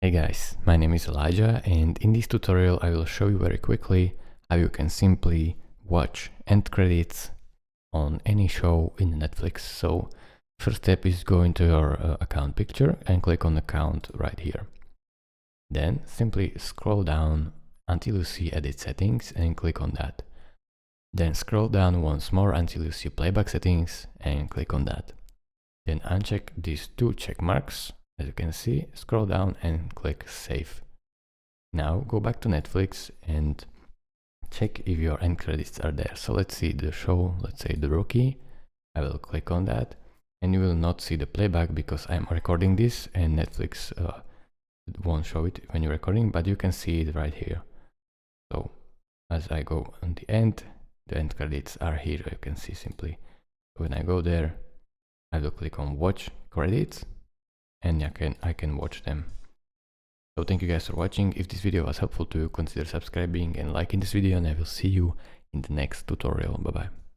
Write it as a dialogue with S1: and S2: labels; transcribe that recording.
S1: Hey guys, my name is Elijah, and in this tutorial I will show you very quickly how you can simply watch end credits on any show in Netflix. So first step is go into your account picture and click on account right here. Then simply scroll down until you see edit settings and click on that. Then scroll down once more until you see playback settings and click on that. Then uncheck these two check marks. As you can see, scroll down and click save. Now go back to Netflix and check if your end credits are there. So let's see the show, let's say The Rookie. I will click on that and you will not see the playback because I'm recording this and Netflix won't show it when you're recording, but you can see it right here. So as I go on the end credits are here. You can see simply when I go there, I will click on watch credits and I can watch them. So thank you guys for watching. If this video was helpful to you, consider subscribing and liking this video, and I will see you in the next tutorial. Bye bye.